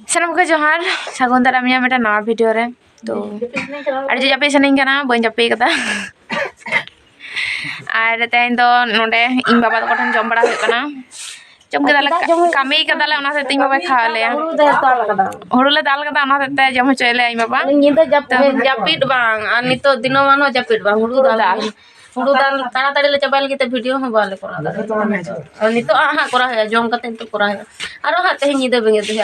Sanam ko johar sagun daramnya meta nawa video re to ar je jape saning kana bain jape kata ar tein do nonde ing baba ko than jom bada hoyok kana jom ke dala kami ka dala ona se ting baba khawale huru le dal kada ona te jom choile ing baba nyinda japit bang ar nito dinoman ho japit bang huru dal ताड़ाताड़ी ले चबाइल के video हो बाले करा और नितो हा करा है जम कते तो करा है आरो हा ते निदे बेगे दे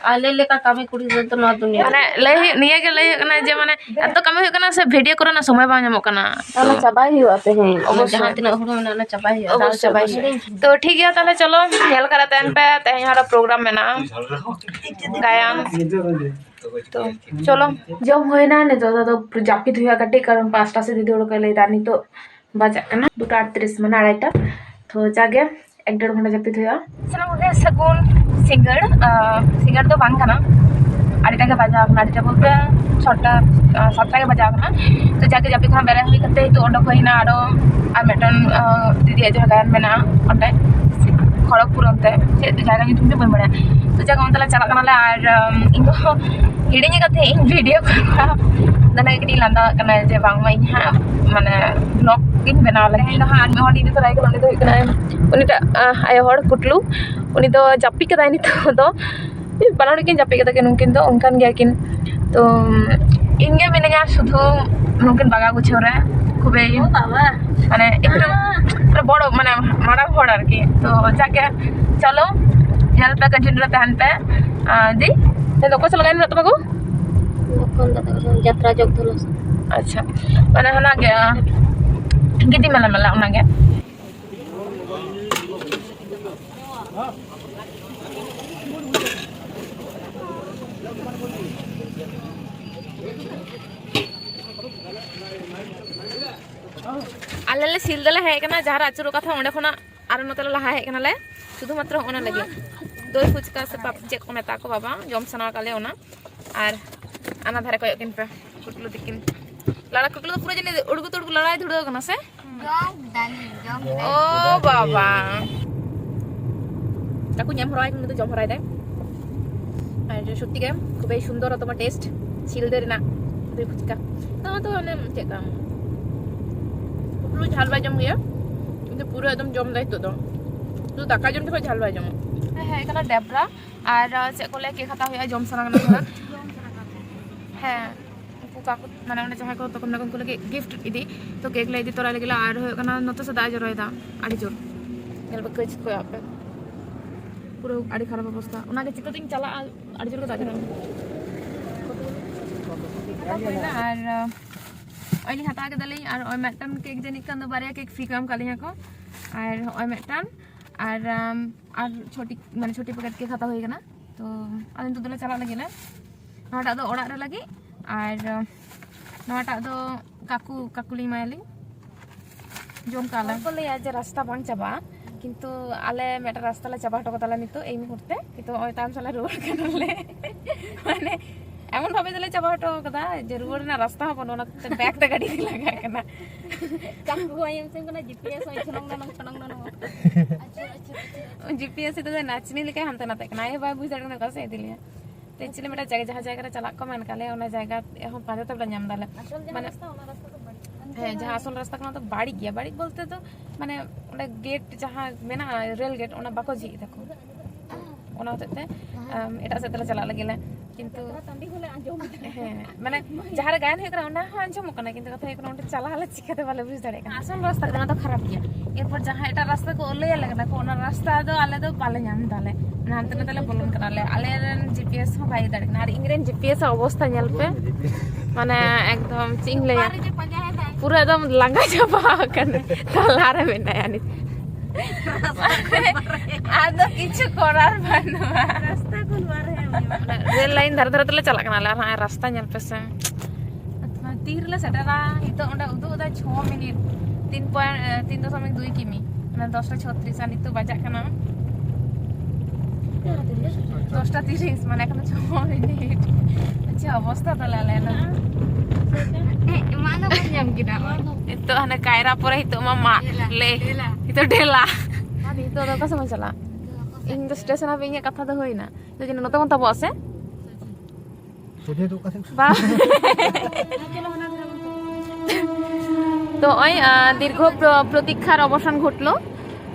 आले लेका कामी कुड़ी तो न दुनिया माने लय निया के लय kana je mane eto kami hoyok kana se video korana somoy ba nyamok kana ताला चबाई ही आते हैं जहां तीन हuru ना चबाई है दाल चबाई तो ठीक है ताले चलो खेल करा तेन पे ते हमारा प्रोग्राम में ना गायन तो चलो जब होइना ने तो जापित हुआ कटे कारण 5टा से दीदी ओड़ कले रानी तो बजा कना 2:38 माने 2:30 तो जागे 1-1.5 घंटा जापित हुआ सना हो गया सगुन सिंगर तो बांग कना 2:30 के बजा अपना 2:30 बोलते 6टा 7टा के बजा कना तो जाके जापित हम बेरे हुई कते तो ओडो होइना आरो आ मेटन दीदी जो गायन मेना ओटे खड़गपुर अंते से जायगा नितुम तो बन बड़ा तो जगह मतलब चला कना ले और इनको हिडिंग कथे इन वीडियो करा दना एकटी लंदा कना जे बांग मा इहा माने ब्लॉग इन बना ले इन हा आदमी हडी तो राय कना तो कना उनीटा आय हड़ कुटलू उनी तो जापी कदा नि तो बनाने किन जापी कदा के नुकिन तो उनकान गया किन तो इनगे मिनेगा शुधु नुकिन बागा गुछो रे खूबे माने एकदम बड़ो माने मारा हड़ आर की तो जाके चलो हेल पे कंटिन्यू तहन पे दी तो को चला गइन तो बागो लोकन दादा यात्रा जग धलस अच्छा माने हना गया गिटी मेला मेला उना गया आले सिलदला है कना जहार आचुरो कथा ओंडे खना आरो नतला लहा है कना ले शुधु मात्र ओना लगे दई फुचका से पाप जे को मेता को बाबा जम सना काले ओना आर आना धारे को किन पे कुटलु दिकिन लड़ा कुटलु पूरा जने उड़गु तुड़गु लड़ाई धुड़ो कना से ओ बाबा ताकु ᱧᱟᱢ हराय कुन तो जम हराय दे आर सত্যि के खूबे सुंदर तमा टेस्ट सिलदे रेना दई फुचका तो ओने चेका पूरा झाल बाजम गया কিন্তু পুরো একদম জম দাই তো তো দাকা জম তো ঝাল বাজম হ্যাঁ এখানে ডেবরা আর চে কোলে কে খাতা হইয়া জম সানা না হ্যাঁ উকু কাকু মানে ওনে যাহা কো তখন না কোলে গিফট ইদি তো কেক লাই দি তোরা লাগিলা আর হই কানা নতো সদা জরয় দা আড়ি জোর গেলবা কইছ কই আপে পুরো আড়ি খারাপ অবস্থা ওনাকে চিকতিং চালা আড়ি জোর কো দাজনা আর ओइली हता के दली और ओइ मेटन केक जनी कन दो बारे केक फ्री काम कालिया को और ओइ मेटन और छोटी माने छोटी पैकेट केक खाता होई गना तो आन तो दले चला लगिला नोटा दो ओड़ा रे लगी और नोटा दो काकुली मायली जोम काला को ले आज रास्ता बांग चाबा किंतु आले मेटा रास्ता ले चाबा हटो कताला नितो एई मुहूर्ते किंतु ओइ ताम साला रोड कनले माने एमन भाबे दिले चाबा हटो कदा जे रुवर ना रास्ता हबन ओना बैक ते गाड़ी लगा कना काम गोयम से कना जीपीएस ओइ छनंग नंग अच्छा जीपीएस तो नाचनी लेके हनते नाते कना ए बाय बुझाड़ कना कसे दिलिया ते चले मेटा जगह जहां जगह चला को मन काले ओना जगह এখন পাঁচে তবলা নাম দালে মানে রাস্তা তো বাড়ি হ্যাঁ जहां আসল রাস্তা কনা তো বাড়ি গিয়া বাড়ি বলতে তো মানে ওটা গেট जहां মেনা রেল গেট ওনা বাকো জি দেখো ওনা হতে এটা से तला चला लगिला किंतु तंडी होले आंजम है माने जहार गायन हे करा ओना आंजम कना किंतु कथा हे कना ओंटे चला हले चिकाते वाले बुझ दाड़े कना आसन रास्ता कना तो खराब गया एरपर जहां एटा रास्ता को ओले लगना को ओना रास्ता दो आले दो पाले नाम दाले नानते न तले बोलन करा ले आले रेन जीपीएस हो भाई दाड़े ना इंग्रेन जीपीएस अवस्था नेल पे माने एकदम चिंग ले पूरा एकदम लंगा जाबा कने तलारे में यानी आदो किछु करार बनवा रास्ता कोन बार है रेल लाइन धर धर तले चला कना ला रास्ता नेल पे से अथवा तीर ले सटरा इतो ओंडा उदो उदा 6 मिनिट 3.2 किमी माने 10:36 आनी तो बाजा कना 10:30 माने कना 6 मिनिट अच्छा अवस्था तला लेना mana banyak kita itu hanya kaira pura itu mama le itu dela itu apa sama salah इन तो स्टेशन हाबे इन कथा दो होइना तो जन नते बन तबो से सोधे तो कसे बा तो ओय दीर्घ प्रतीक्षार अवसान घटलो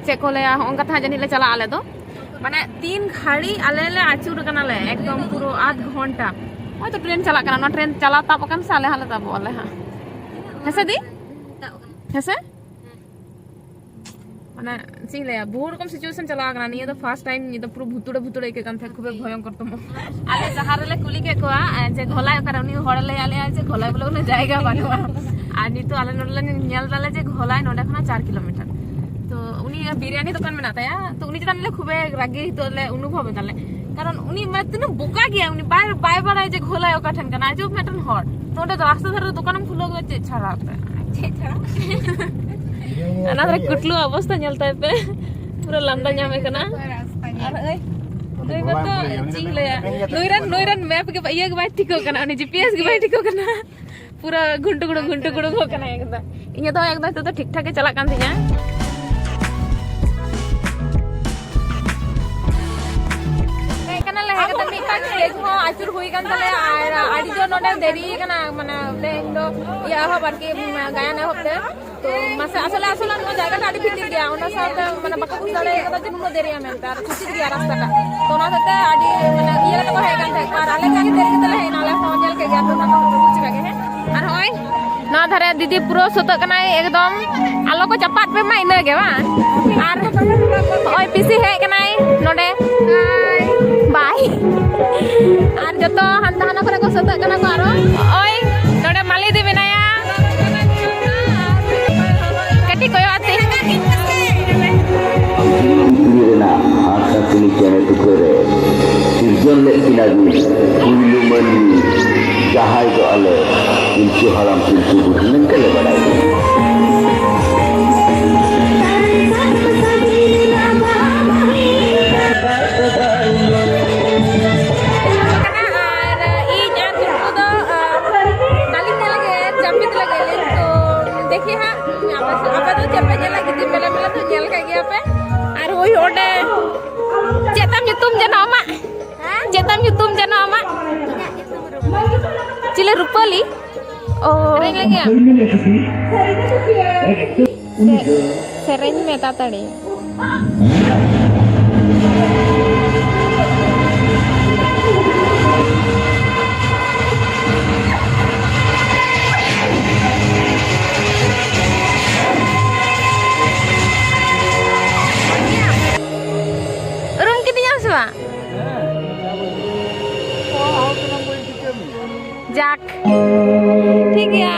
चेक को ले अंका था जनिले चला आले दो माने 3 घाड़ी आले ले आचुर कनाले एकदम पूरा आध घंटा ओय तो ट्रेन चला कना ट्रेन चला ताब कन साले हाले ताब वाले हां हेसे दी हेसे माने सिले बहुत रकम सिचुएशन चला कना निये तो फर्स्ट टाइम ये तो पूरा भुतुड़े के कान थे खूबे भयंकर तुम आले जहारे ले कुली के कोआ जे घोलाय करे उनी हड़ले आले जे घोलाय बोले उनी जायगा बानुआ आनी तो आले नडले नेल दाले जे घोलाय नोडे खना 4 किलोमीटर तो उनी बिरयानी दुकान में नाता तो उनी जन ले खूबे रागी तो ले अनुभव ताले कारण उनी माने तिन बोका गया उनी बाय बाय जे घोलाय ओका ठन कना जो मेटन हड़ तो ओडे रास्ता धरे दुकान में खुलो गए छाड़ा अना रे कुटलू अवस्था चलता है पे पूरा लंडा जामे कना और ए नई मत जी ले नोइरन मैप के ये के बात ठीक कना उनी जीपीएस के बात ठीक कना पूरा घुंटू गुडू हो कना एकदम इने तो एकदम तो ठीक ठाक चला कान दिया कना ले हेगा तमी का स्टेज हो आचुर होई कान तले आडी जो नोडे देरी कना माने ले इंदो या हो बार के गायन होते तो मासे असला नो जायगा आडी फिटिर गया ओना साथे माने बाका कुसले एकदा जे नो देरी आमेंता छुट्टी गया रास्ता का तो ना साथे आडी माने ये तो है कान थे पर आले जाके देरी तले है नाले फोन जल के गया तो ना कुछ लगे है और होय ना धरे दीदी पूरा सुत कना एकदम आलो को चपात पे मा इने गे बा और ओय पीसी है कना नोडे बाय और जतो हंता हना करे को सुत कना को आरो ओय नोडे माली दी बिनाया कटी कोयो आते Kirena asa kulikan itu kere Kirjon le kinagu Kulu mani Jahai do ale Incu halam pintu budinan kele badai देखिए हाँ apa tuh capeknya lagi di mela-mela tuh nyel kayak gini apa? Aruh ode, cetam YouTube channel mak, cetam YouTube channel mak, cile rupali, oh, sering lagi ya? Sering meta tadi. Jack, ठीक है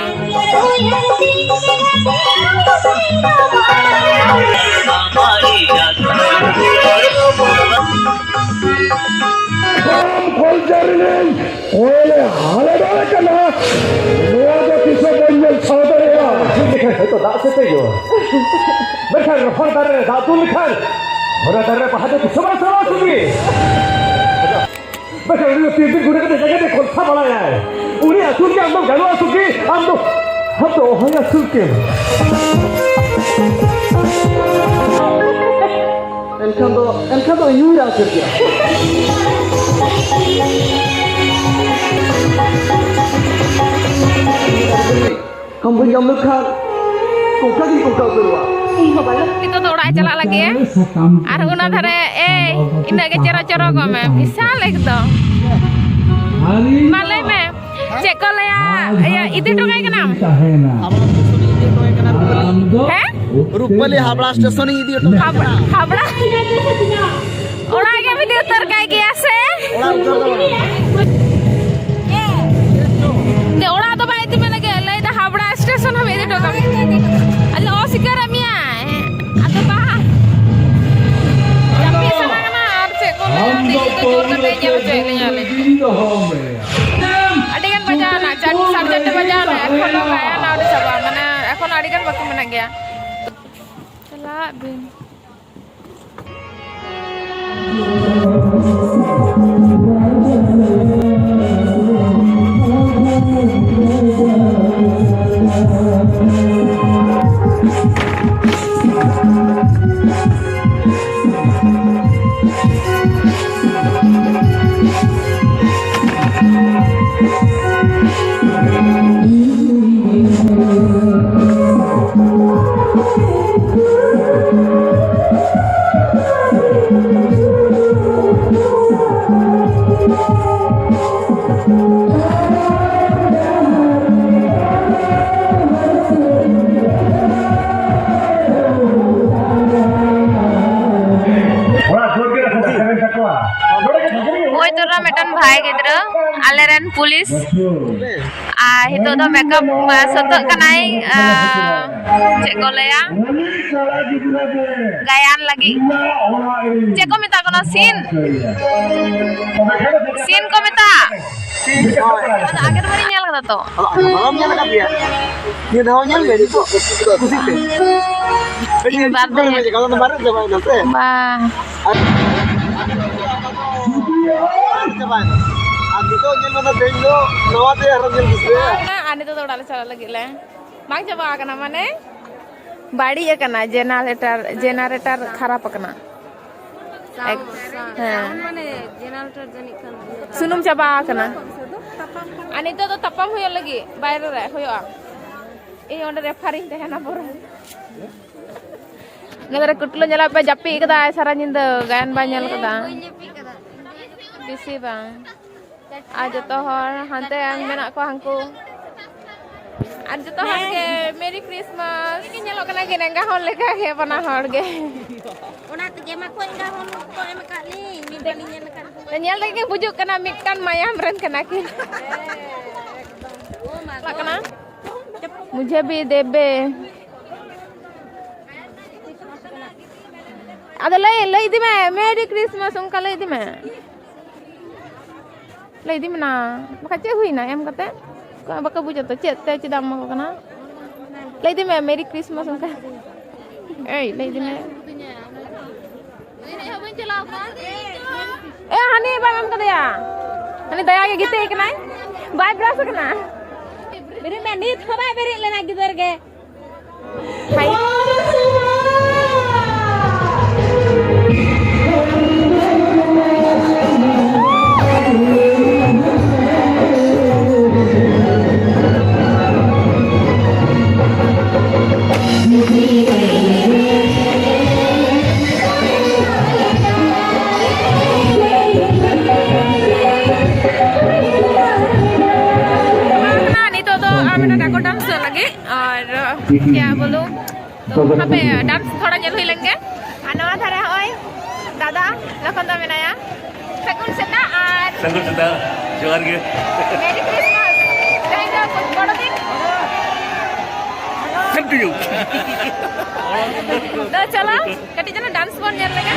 Baca ini tidur guna kita jaga deh kolsa malah ya. Uni asul ke amdo galu asul ke amdo hoy asul ke. Elkan do yuri asul ke. Kamu jam lekar. Kau keluar. Kita तो उड़ा चला लगे है और उना धरे ए इना के चरा को में विशाल एकदम माले में चेक कर ले या इति तो काय के नाम है रूपली हावड़ा स्टेशन इदी तो हावड़ा उड़ा के वीडियो तर काय के ऐसे ने उड़ा तो भाई ती में लगे ले हावड़ा स्टेशन हम इदी तो का अरे ओ सिकर मिया Adikan bacaan, subject bacaan. Ekon lo kaya na udah coba mana? Ekon adikan baku mana gaya? Celah bin. ᱡᱚᱨᱟ ᱢᱮᱴᱟᱱ ᱵᱷᱟᱭ ᱜᱤᱫᱽᱨᱟᱹ ᱟᱞᱮᱨᱮᱱ ᱯᱩलिᱥ हितो दो मेकअप सतक कनाई चेक को लया गायन लगी चेक को मिता कोना सीन को मिता आगे बड़ी नेल कदा तो हम नेल का दिया ये दो नेल गई तो खुशी से बात दे का तो बार जबाई नते बा जबाई अब तो नेल मत देख लो नवा दे हर नेल किसे आने तो उड़ाले चला लगी ले मांग जबा कना माने बाड़ी ये कना जेनरेटर खराब कना माने जेनरेटर जनी कन सुनुम जबा कना आने तो तपम होय लगी बाहर रे होया ए ओंडे रेफारिंग तेहना बोरा नगरे कुटलो जला पे जप्पी कदा सारा निंद गायन बा नेल कदा बिसी बा आज तो हर हांते मेना को हांको आज तो हर के मेरी क्रिसमस की नेलो कना के नेंगा हर लेका के बना हर गे ओना त गेमा को इंगा हन को एम काली मी बनी नेल कन नेल लगे बुजुक कना मिटन मायाम रन कना की लगना मुझे भी देबे अद लई दी मैं मेरी क्रिसमस उनका लई दी मैं लई दी मना बका चे हुई ना एम कते बका बुझो तो चेते चिदाम को कना लई दी मैं मेरी क्रिसमस उनका ए लई दी मैं ए हनी बाय हम कदया हनी दया के गीते एक नाय बाय ब्रास कना मेरे में नीत हवा बेरे लेना गिदर के हाय क्या बोलो तो वहाँ पे डांस थोड़ा जल हुई लेंगे नवा धारे होय दादा लखन दा मेनाया सगुन सेता और संगुन सेता जोहार गे मेरी क्रिसमस थैंक यू बड़ो दिन थैंक यू तो चलो कटी जना डांस बन जल लेगा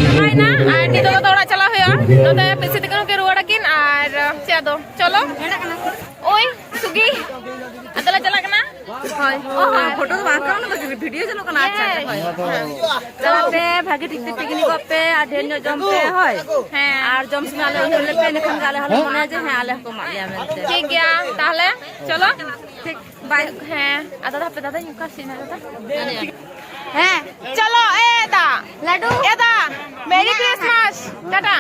चलो ना आंटी तो थोड़ा चला हुआ तो पैसे तक के रुआड़ा किन और चलो चलो ओए सुगी अदला चला कना हाय ओ हां फोटो तो बाका ना तो वीडियो चलो कना अच्छा चलते भागे ठीक पिकनिक पे आ ढेर जम पे होय हां और जम से आले होले पे नखन गाले हले मने जे हां आले को मालिया मिलते ठीक गया ताहले चलो ठीक बाय हां आदा पे दादा यूं का सीन दादा हैं चलो ए दा लड्डू ए दा मेरी क्रिसमस टाटा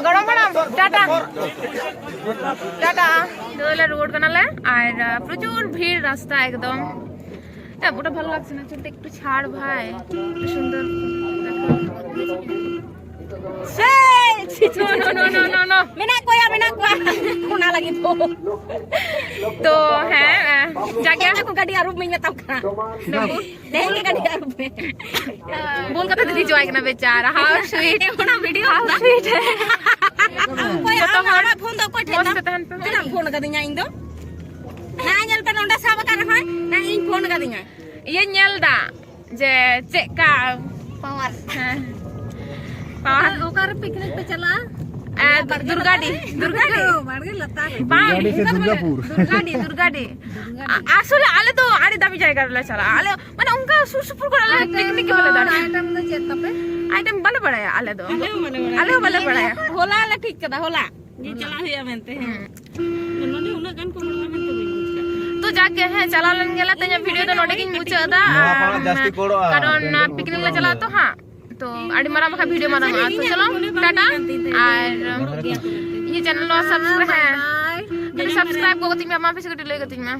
गरम गरम टाटा टाटा दोला रोड बनाले और प्रचुर भीड़ रास्ता एकदम ए ওটা ভালো লাগছে না চলতে একটু ছাড় ভাই কি সুন্দর नो मिना कोया कुना लगी तो है जाके को गाड़ी आरूप में तब का देंगे गाड़ी आरूप में बोल का दीदी जो आएगा ना बेचारा हाउ स्वीट कोना वीडियो हाउ स्वीट है कोई हमारा फोन तो कोई ठेना ना फोन का दिया इन दो ना नेल पे नोंडा साब का रहा ना इन फोन का दिया ये नेल दा जे चेका पावर ओकर पिकनिक पे चला दुर्गाडी আসলে আলে তো আড়ি দামি জায়গা রে চলা আলে মানে উনকা সুরসুপুর করে আলে পিকনিক বলে দাঁড়া আইটেম না যেতপে আইটেম বলে পড়ায় আলে তো আলে বলে পড়ায় होला আলে ঠিক কথা होला যে চলা হইয়া মেনতে ননে উনা গান को মেনতে तो जाके है चला लन गेला त वीडियो तो नोडे किन मुचदा कारण पिकनिक ला चला तो हां तो आड़ी मारा मखा वीडियो मारा तो चलो टाटा और ये चैनल नो सब्सक्राइब है तो सब्सक्राइब को गति में मां पे से ले गति में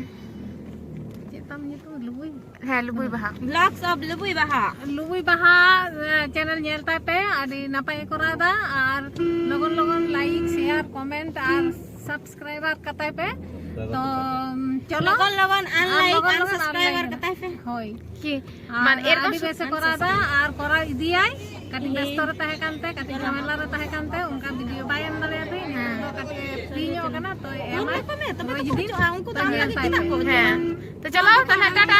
चेतम ये तो लुबुई है लुबुई बहा ब्लॉग्स ऑफ लुबुई बहा चैनल नेलता पे आड़ी नापाय करादा और लोगन लाइक शेयर कमेंट और सब्सक्राइबर कताय पे तो চলো লগন আনলাইক আর সাবস্ক্রাইবার কথা আছে হয় কি মানে এরকম বেশি করা দা আর করা দিয়াই কাটি ব্যস্ত রে তাহে কানতে কাটি ঝামেলা রে তাহে কানতে উনকা ভিডিও বাই এম দালে আতে তো কাটি ফ্রি নিও কানা তো এমআই তবে যদি উনকু দাম লাগে কিনা হ্যাঁ তো চলো টাটা